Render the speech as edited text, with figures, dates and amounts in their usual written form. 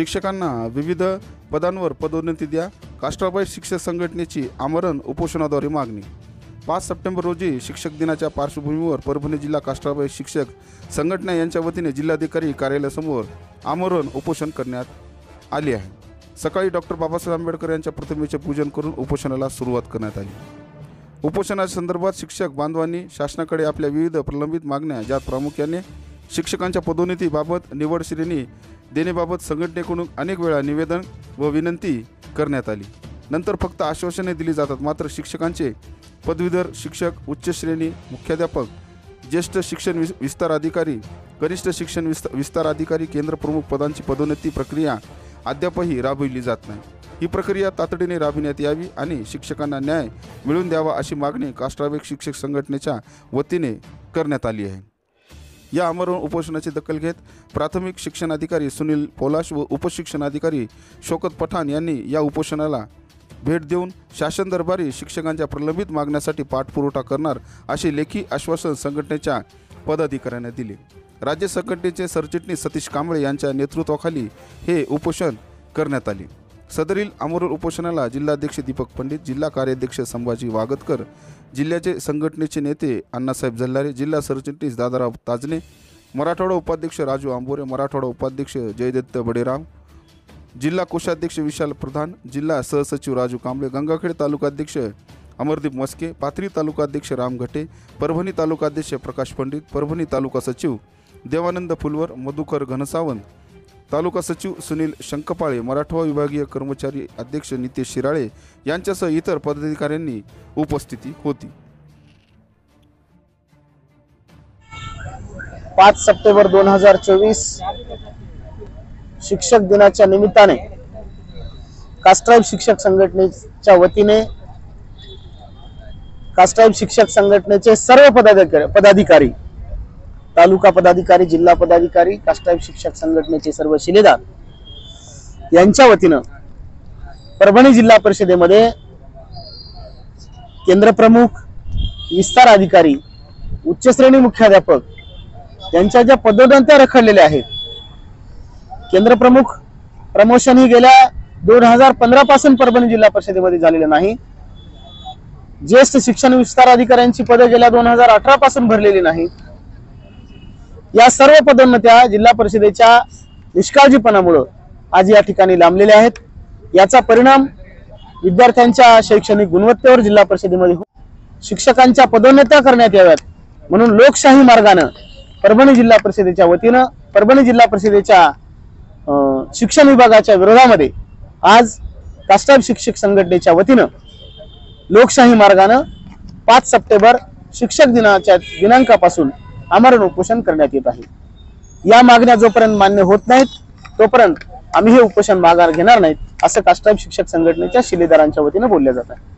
शिक्षकांना विविध पदांवर पदोन्नती द्या, कास्टाबाई शिक्षक संघटनेची आमरण उपोषणाद्वारे मागणी। 5 सप्टेंबर रोजी शिक्षक दिनाच्या पार्श्वभूमीवर परभणी जिल्हा कास्टाबाई शिक्षक संघटना यांच्या वतीने जिल्हाधिकारी कार्यालयासमोर आमरण उपोषण करण्यात आले आहे। सकाळी डॉक्टर बाबासाहेब आंबेडकर यांच्या प्रतिमेचे पूजन करून उपोषणाला सुरुवात करण्यात आली। उपोषणाच्या संदर्भात शिक्षक बांधवांनी शासनाकडे आपल्या विविध प्रलंबित मागण्या, ज्यात प्रामुख्याने शिक्षकांच्या पदोन्नतीबाबत निवड श्रेणी देण्याबाबत संघटनेकडून अनेक वेळा निवेदन व विनंती करण्यात आली। नंतर फक्त आश्वासने दिली जातात, मात्र शिक्षकांचे पदवीधर शिक्षक, उच्च श्रेणी मुख्याध्यापक, ज्येष्ठ शिक्षण विस्तार अधिकारी, कनिष्ठ शिक्षण विस्तार अधिकारी, केंद्र प्रमुख पदांची पदोन्नती प्रक्रिया अद्यापही राबविली जात नाही। ही प्रक्रिया तातडीने राबविण्यात यावी आणि शिक्षकांना न्याय मिळवून द्यावा अशी मागणी कास्टाबाई शिक्षक संघटनेच्या वतीने करण्यात आली आहे। या आमरण उपोषणाची दखल घेत प्राथमिक शिक्षणाधिकारी सुनील पोलाश व उपशिक्षणाधिकारी शौकत पठाण यांनी या उपोषणाला भेट देऊन शासन दरबारी शिक्षकांच्या प्रलंबित मागण्यासाठी पाठपुरावा करणार असे लेखी आश्वासन संघटनेच्या पदाधिकाऱ्यांना दिले। राज्य संघटनेचे सरचिटणीस सतीश कांबळे यांच्या नेतृत्वाखाली हे उपोषण करण्यात आले। सदरील आमरण उपोषणाला जिल्हाध्यक्ष दीपक पंडित, जिल्हा कार्याध्यक्ष संभाजी वागतकर, जिल्ह्याचे संघटनेचे नेते अण्णासाहेब जल्लारे, जिल्हा सरचिटणीस दादाराव ताजने, मराठवाडा उपाध्यक्ष राजू आंबोरे, मराठवाडा उपाध्यक्ष जयदत्त बडेराव, जिल्हा कोषाध्यक्ष विशाल प्रधान, जिल्हा सहसचिव राजू कांबळे, गंगाखेड तालुकाध्यक्ष अमरदीप मस्के, पाथरी तालुकाध्यक्ष राम घटे, परभणी तालुकाध्यक्ष प्रकाश पंडित, परभणी तालुका सचिव देवानंद फुलवर, मधुकर घनसावंत, तालुका सचिव सुनील शंकपाळे, मराठवाडा विभागीय कर्मचारी अध्यक्ष नितेश शिराळे यांच्यासह इतर पदाधिकाऱ्यांनी उपस्थिती होती। 5 सप्टेंबर 2024 शिक्षक दिनाच्या निमित्ताने कास्टाबाई शिक्षक संघटनेच्या वतीने कास्टाबाई शिक्षक संघटनेचे सर्व पदाधिकारी, तालुका पदाधिकारी, जिल्हा पदाधिकारी, कास्टाबाई शिक्षक संघटनेचे सर्व शिलेदार यांच्या वतीनं परभणी जिल्हा परिषदेमध्ये केंद्र प्रमुख, विस्तार अधिकारी, उच्च श्रेणी मुख्याध्यापक यांच्या ज्या पदोन्नत्या रखडलेल्या आहेत, केंद्र प्रमुख प्रमोशन ही गेल्या 2015 पासून परभणी जिल्हा परिषदेमध्ये झालेलं नाही। ज्येष्ठ शिक्षण विस्तार अधिकाऱ्यांची पदे गेल्या 2018 पासून भरलेली नाहीत। या सर्व पदोन्नत्या जिल्हा परिषदेच्या निष्काळजीपणामुळे आज या ठिकाणी लांबलेल्या आहेत। याचा परिणाम विद्यार्थ्यांच्या शैक्षणिक गुणवत्तेवर जिल्हा परिषदेमध्ये शिक्षकांच्या पदोन्नत्या करण्यात याव्यात म्हणून लोकशाही मार्गाने परभणी जिल्हा परिषदेच्या वतीने परभणी जिल्हा परिषदेच्या शिक्षण विभागाच्या विरोधामध्ये आज कास्टाबाई शिक्षक संघटनेच्या वतीने लोकशाही मार्गाने 5 सप्टेंबर शिक्षक दिनाच्या दिनांकापासून आमरण उपोषण करण्यात येत आहे। या मागण्या जोपर्यंत मान्य होत नाहीत तोपर्यंत आम्ही हे उपोषण माघार घेणार नाहीत असं कास्टाबाई शिक्षक संघटनेच्या शिलेदारांच्या वतीने बोलले जात आहे।